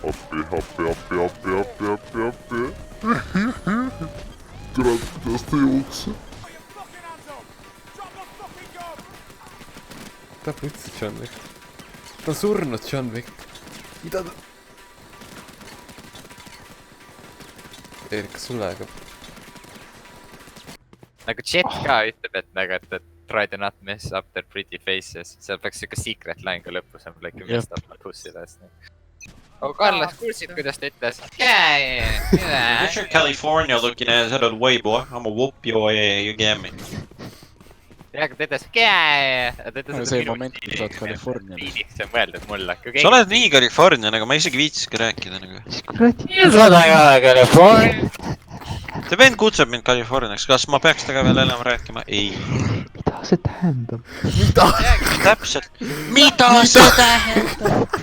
appi. Kurat, kuidas ta jookseb? Ta võttis John Wick. Ta on surnud John Wick. Mida ta... Erik, kas sul läheb? Nagu Jet ka ütleb, et nagu, et try to not mess up their pretty faces. Seal peaks siuke secret line ka lõpus on like messed up my pussy last. Oh, Carlos, kuulsid, kuidas ta ütles? Get your California looking ass out of the way, boy. I'ma whoop your ass, you get me. Ja, kui ta ütles see moment, kui sa oled Californias. See on mõeldud mulle. Sa oled nii California, aga ma isegi viitsiski rääkida nagu. See vend kutsub mind Californiaks, kas ma peaks temaga veel enam rääkima? Ei. Mida see tähendab? Täpselt. Mida see tähendab?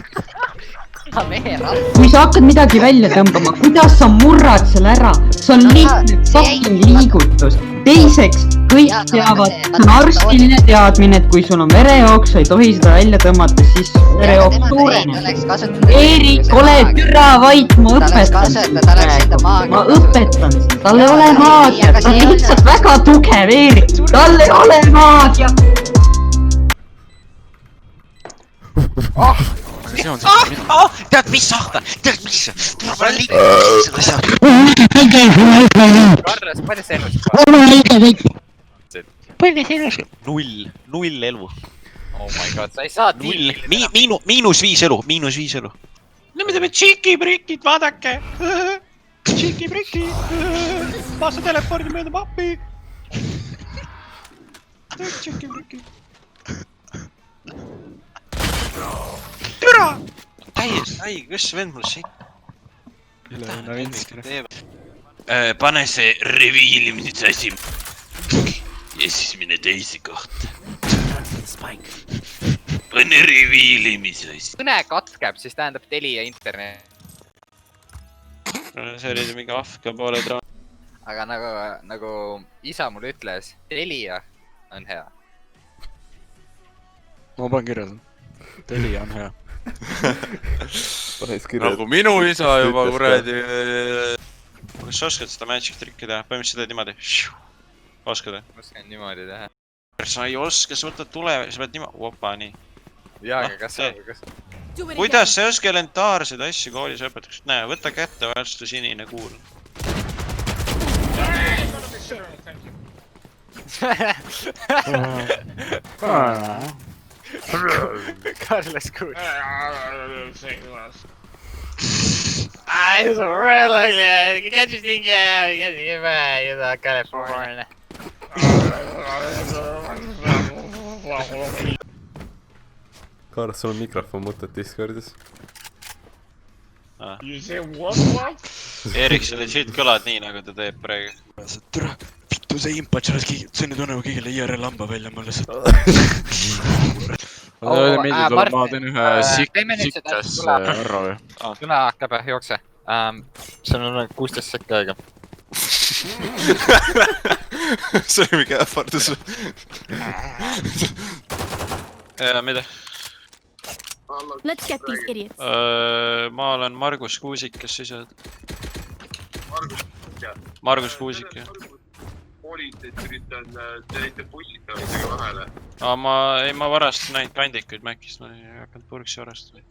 Kui sa hakkad midagi välja tõmbama, kuidas sa murrad selle ära? See on lihtne fucking liigutus. Teiseks, kõik teavad, see on arstiline teadmine, et kui sul on verejook, sa ei tohi seda välja tõmmata, siis verejook suureneb. Erik, ole türa vait, ma õpetan sind praegu. Ma õpetan sind, tal ei ole maagia, ta on lihtsalt väga tugev, Erik. Tal ei ole maagia. Tead mis sahta? Tead mis? Tuleb olla liiga seda. Carlos, palju see elus? Palju see elus? Null elu. Oh my god, sa ei saa -5 elu, -5 elu. No me teeme tšiki-brikid, vaadake. Tšiki-brikid. Vaasa telefoni mööda mappi. Tšiki-brikid. Türa! Täiesti haige, kus see vend mul siit? Pane see reviilimise asi. Ja siis mine teise kohta. Pane reviilimise asi. Kõne katkeb, siis tähendab teli ja internet. See oli mingi afka poole traam. Aga nagu isa mul ütles, telija on hea. Ma panen kirja. Telija on hea. Nagu minu isa juba kuradi. Kas sa oskad seda magic trikki teha? Põhimõtteliselt seda niimoodi. Oskad või? Oskan niimoodi teha. Sa ei oska, sa võtad tule, sa pead niimoodi. Opa, nii. Jaa, aga kas see? Kuidas sa ei oska elementaarseid asju koolis õpetaks? Näe, võta kätte vastu sinine kuul. Carlos kuul. It's really good. Get your thing out. Get your back. You're not California. Carlos, sul on mikrofon muutad Discordis. Erik, sa legit kõlad nii, nagu ta teeb praegu. Türa, vittu see impatš oleks keegi, see nüüd tunneb kõigile IRL lamba välja, ma lihtsalt. Ma teen ühe sikkas arra või? Kõne hakkab, jookse. Seal on 16 sekka aega. See oli mingi ähvardus. Mida? Let's get these idiots. Ma olen Margus Kuusik, kes siis oled? Margus Kuusik, jah. Politseid üritan teiste bussita midagi vahele. Ma varastasin ainult kandikuid Mäkist, ma ei hakanud purksi varastama.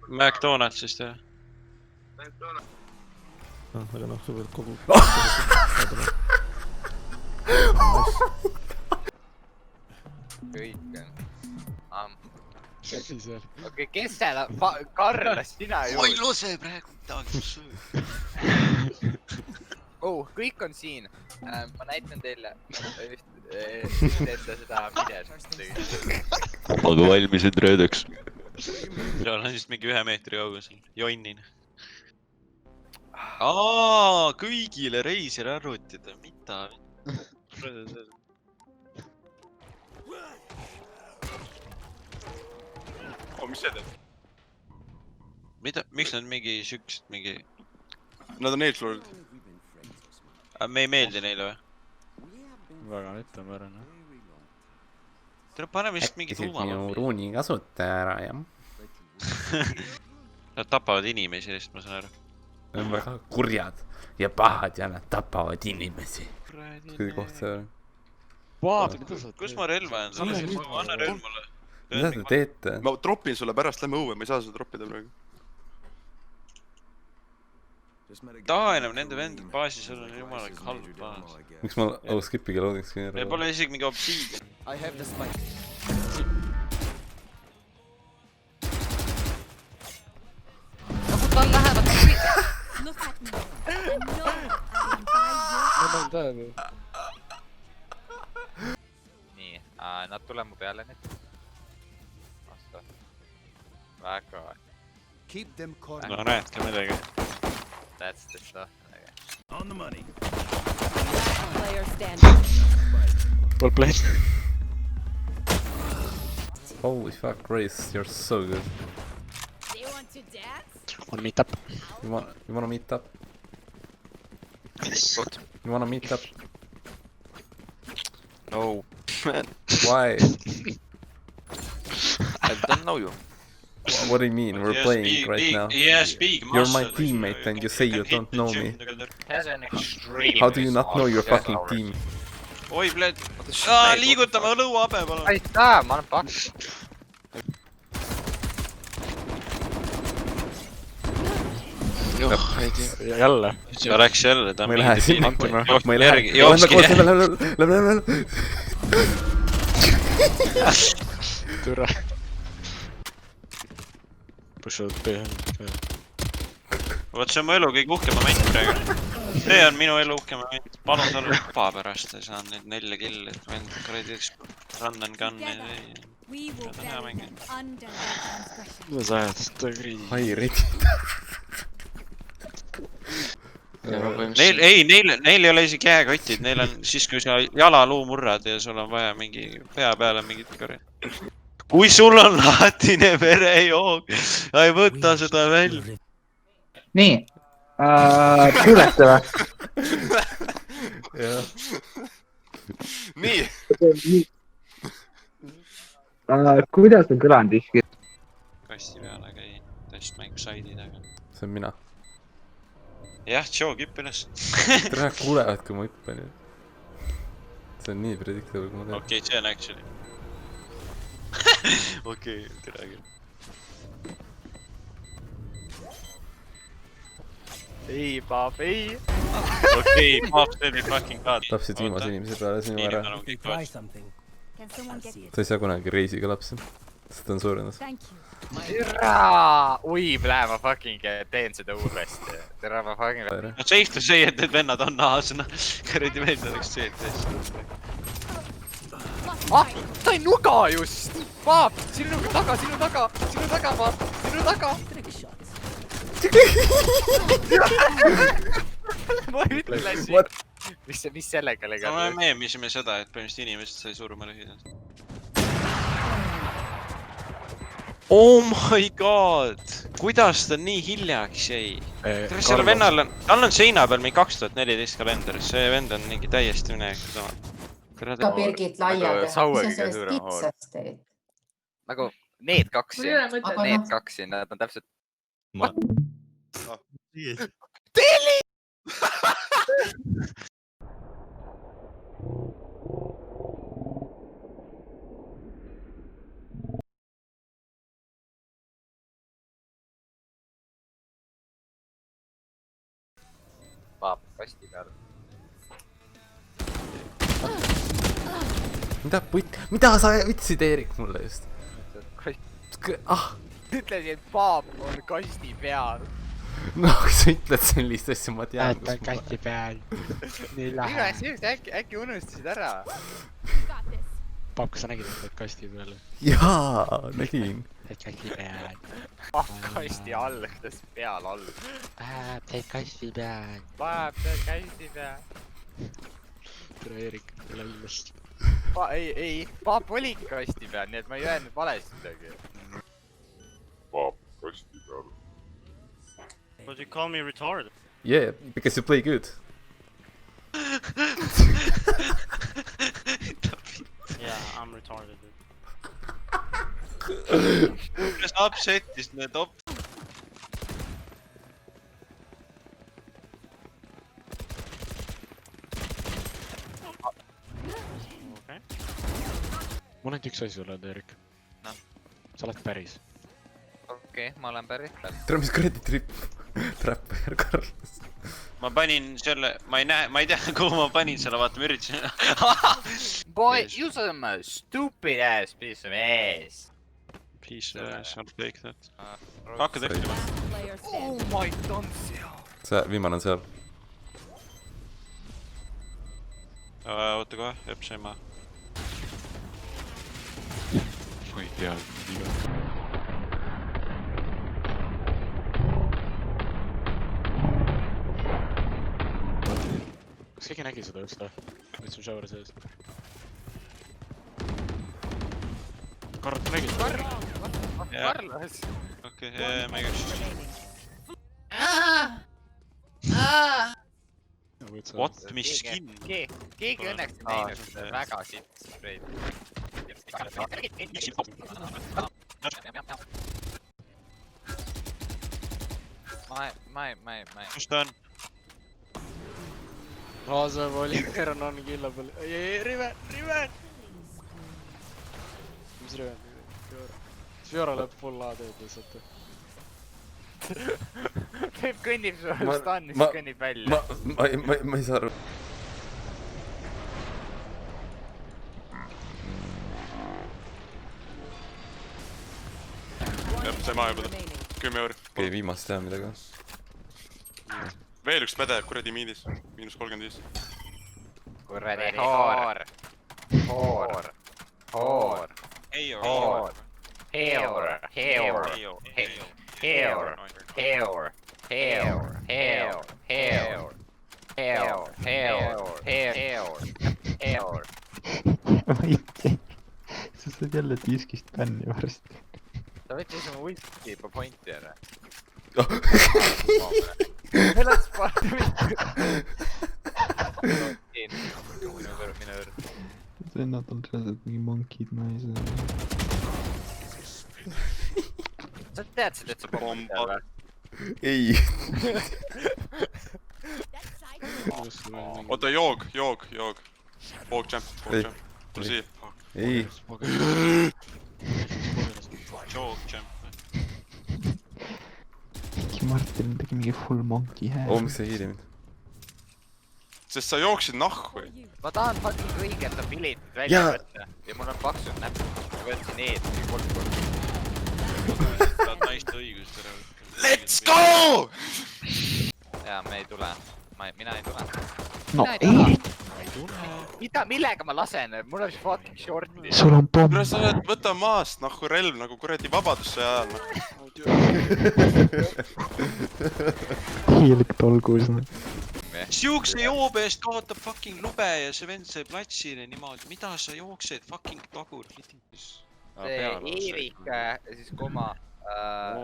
McDonaldsist, jah. Aga noh, sa võid kogu... Kõik on. Okei, kes seal on? Carlos, sina ju. Oi, lose praegu midagi söö. Oh, kõik on siin. Ma näitan teile enda seda videot. Aga valmisid reedeks. Seal on siis mingi 1 meetri kaugusel. Jonnin. Kõigile reisir arvutida. Mida? Mis see teeb? Miks nad mingi sükst mingi... Nad on eelslorid. Me ei meeldi neile või? Väga netta, ma arvan. Tere, pane vist mingi tuuma. Äkki minu ruuni kasutaja ära, jah. Nad tapavad inimesi lihtsalt, ma saan aru. Nad on väga kurjad ja pahad ja nad tapavad inimesi. Kõige koht see on. Kus ma relva on? Anna relv mulle. Mida te teete? Ma tropin sulle pärast, lähme õue, ma ei saa seda troppida praegu. Taha enam nende vendade baasi, sul on jumala halb baas. Miks ma skip'iga loading's kinni Meil pole isegi mingi obsiidian. Nagu tal lähevad Look at me. I know I am by you. Nii, nad tuleb mu peale nüüd. Vastu. Väga. No näedki midagi. That's the stuff. Player standing. Well played. Holy fuck, Grace, you're so good. Do you want to dance? Wanna meet up? You wanna meet up? You wanna meet up? No. Why? I don't know you. What do you mean? We're playing right now. Yes, big You're my teammate and you say you don't know me. Has an extreme. How do you not know your fucking team? Oi, bled. Liigutame lõuabe, palun. Aitäh, ma olen paks. Jälle. Ta läks jälle, ta Ma ei lähe sinna. Ma ei lähe. Jookski. Lähme. Türa. Push out B. Vot see on mu elu kõige uhkem moment praegu. See on minu elu uhkem moment. Palun talle luba pärast, ei saan neid 4 killi. Vend kuradi üks run and gun. We will bury them under their transgression. Mida sa ajad? Seda kriisi. Hai, Reddit. Neil ei ole isegi käekotid, neil on siis, kui sa jalaluu murrad ja sul on vaja mingi pea peale mingit korja. Kui sul on lahtine verejoog, ei võta seda välja. nii , kuulete või ? Nii, kuidas on kõlanud iski ? Kasti peale käi, testmängu saidi taga. See on mina. Jah, Joe, kipp üles. Tere, kuulevad, kui ma hüppan ju. See on nii predictable, kui ma tean. Okei, see on actually. Okei, tere küll. Ei, paap, ei. Okei, Paap, see oli fucking god. Lapsid viimase inimese peale sinu ära. Can someone get Sa ei saa kunagi reisiga lapsi. Sest ta on suurenes. Thank you. Türa! Ui, plee, ma fucking teen seda uuesti. Türa, ma fucking... No safe to say, et need vennad on naasena. Kuradi meeld oleks see, et Ah, ta ei nuga just! Paap, sinu taga, Paap! Sinu taga! Ma ütlesin! Mis sellega no me legad? meemisime seda, et põhimõtteliselt inimesed sai surma lühida. Oh my god! Kuidas ta nii hiljaks jäi? Sellel vennal on, tal on seina peal mingi 2014 kalender, see vend on mingi täiesti minevikus oma. Ka Birgit laia teha, mis sa sellest kitsast teed? Nagu need kaks siin, nad on täpselt... Teli! Paap kasti peal. Mida sa ütlesid, Eerik, mulle just? Ütlesin, et Paap on kasti peal. No, kui sa ütled sellist asja, ma tean, kus ma... kasti peal . nii Minu asja just äkki unustasid ära. Got this. Paap, kas sa nägid, et kasti peal ? Jaa, nägin. kasti peal . Kasti all, kuidas peal all. teed kasti peal . Paap, see on kasti peal. tere, Eerik , tule linnast . Ei, Paap oli kasti peal, nii et ma ei öelnud valesti midagi. Paap kasti peal. But you call me retarded. Yeah, because you play good. Yeah, I'm retarded. Kuidas upsetis need mul on üks asi sulle öelda, Erik. Noh. Sa oled päris. Okei, ma olen päris peal. tere, mis kuradi trapper Carlos. ma panin selle, ma ei tea, kuhu ma panin selle, vaata, ma üritasin. Boy, you some stupid ass piece of ass. Piece of ass, I'll take that. Hakka tekkima. Oh my god, seal. see viimane on seal. Oota kohe, jääb see maa. ma ei tea, iga. Kas keegi nägi seda just või? Nüüd sul shower sees. Karl, nägi seda? Carlos! Okei, ma ei küsi. What, mis skin? Keegi õnneks näinud seda väga sitt spreid. Ma ei. Kus ta on? Raasem oli, Eran on killa peal. Ei, Riven! Mis Riven? Fiora läheb full AD-d lihtsalt. Peep kõnnib sulle stannis, kõnnib välja. Ma ei saa aru. Jah, sai maha juba 10 euri. Okei, viimast teha midagi. Veel üks mäde, kuradi miinis. -35. Kuradi hoor. Sa saad jälle diskist bänni varsti. Ta võttis oma whisky juba pointi ära. Oh. Meil on spart mitte. Minu kõrv. Vennad on reaalselt mingi monkid naised. Sa teadsid, et sa pommi tead või? Ei. Oota, joog. Walk jump. Tule siia. Ei. Joog jump. Martin tegi mingi full monkey hääl. Miks sa hiili mind? Sest sa jooksid nahku. Ma tahan fucking õigelt abilitid välja võtta. Ja mul on paksud näpud. Ma võtsin mingi 3 korda. Saad naiste õigust ära võtta. Let's go! Jaa, me ei tule. Mina ei tule. No ei! Millega ma lasen? Mul on fucking shorti. Sul on pomm. Sa oled, võta maast nahku relv nagu kuradi vabadusse ajal. Hiilik tolgus. Siukse joobe eest kaotab fucking lube ja see vend sai platsile niimoodi. Mida sa jooksed fucking tagur? Eerik, siis koma.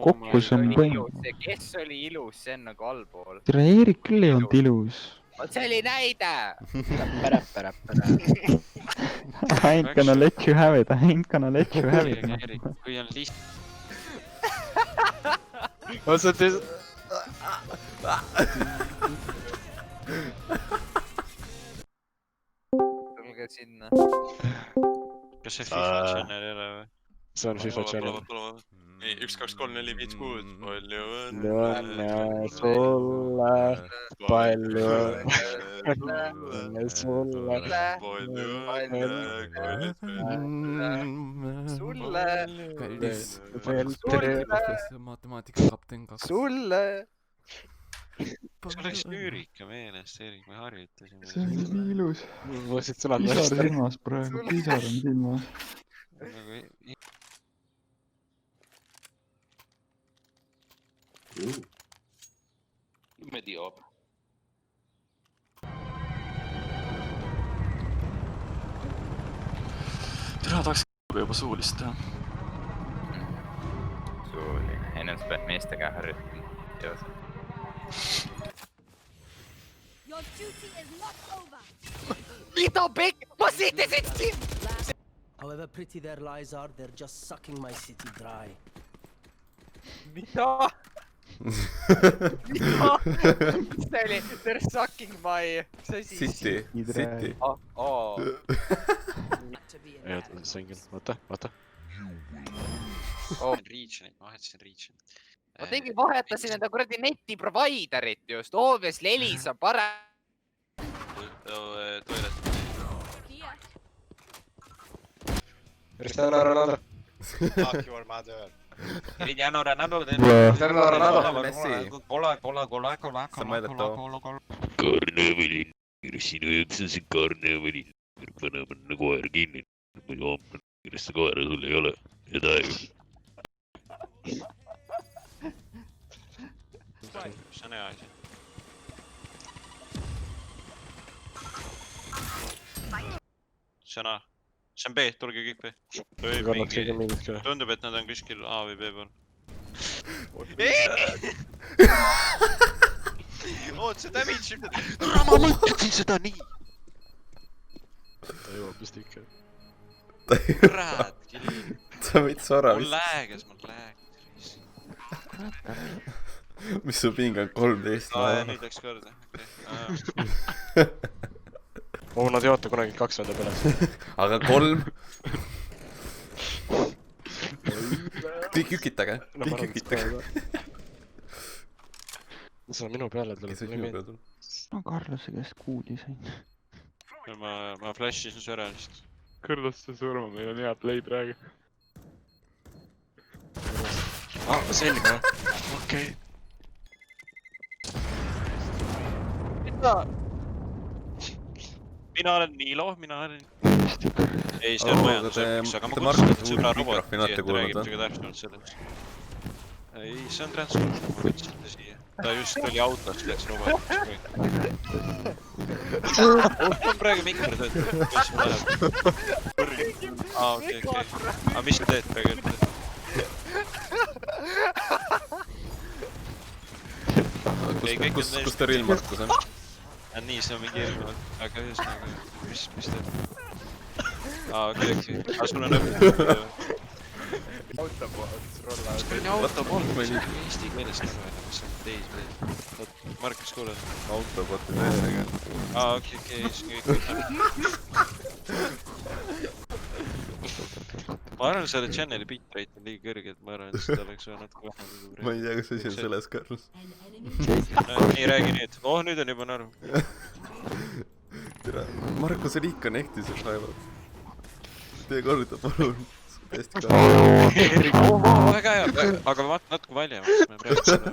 Kokku see on põmm. Kes oli ilus, see on nagu allpool. Tere, Eerik küll ei olnud ilus. See oli näide! I ain't gonna let you have it, Kui on liht... Tulge sinna. Kas see FIFA channel ei ole või? See on FIFA channel. 1, 2, 3, 4, 5, 6. Palju õnne sulle. Palju õnne sulle. Palju matemaatika kapten 2. Sulle! Sul oleks Üürika meelest, Erik, me harjutasime. See on nii ilus. Pisar Pisar silmas praegu, pisar on silmas. Medioob. Tere, tahaks juba suulist teha. Suuline. Enne sa pead meestega harjutama. Your duty is not over. Mida pekk? Ma sitisin sind! However pretty their lies are, they're just sucking my city dry. Mida? Mida? See oli, they're sucking my... City. Oh. ei oota, sain küll, vaata. Regionit, ma vahetasin Regionit. Ma vahetasin enda kuradi neti providerit just, obviously Elisa parem. Toilet. Cristiano Ronaldo. Fuck your mother. Cristiano Ronaldo. Cristiano Ronaldo. Messi. Kola. Sa mõtled too? Karnevalil, sinu üksuse karnevalil. Paneme koer kinni. Muidu homme, millest koera sul ei ole. Ja taegu. See on hea asi. See on A. See on B, tulge kõik B. Tundub, et nad on kuskil A või B pool. Oot, see damage. Ma mõtlesin seda nii. Ta jõuab vist ikka. Kurat, küll. Sa võid sora Mul läägas. Mis su ping on 13? Nüüd läks korda. Nad ei oota kunagi 2 venda peale. Aga 3? Kõik ükitage. Mis sa minu peale tuleb? Ma Carlose käest kuuli sain. Ma flashisin su ära lihtsalt. Kõrlasse surma, meil on hea play praegu. Selge. Okei. Mina olen Niilo, Ei, see on majandusõpiks, aga ma kutsun sõbra roboti, et räägib tega täpsemalt sellest. Ei, see on transport, ma võtsin ta siia. Ta just oli autos, läks robotiks. On praegu mikro töötab, mis mul läheb? Okei. Aga mis sa teed praegu? Kus ta rill Markus on? Nii, see on mingi eelmalt, aga ühesõnaga, mis teeb? Okei. Aga sul on õppinud. Autopool, eesti keeles nagu, mis on teis veel. Markus, kuule. Autopool on eesega. Okei. Ma arvan, selle channeli bitrate on liiga kõrge, et ma arvan, et seda oleks vaja natuke vähem. Ma ei tea, kas asi on selles, Karl. Nii, räägi nüüd. Nüüd on juba narv. Tere, Markuse riik on ehtis, et laevad. Tee korda, palun. Hästi ka. Väga hea, aga vaata natuke valjemaks. Me praegu seda.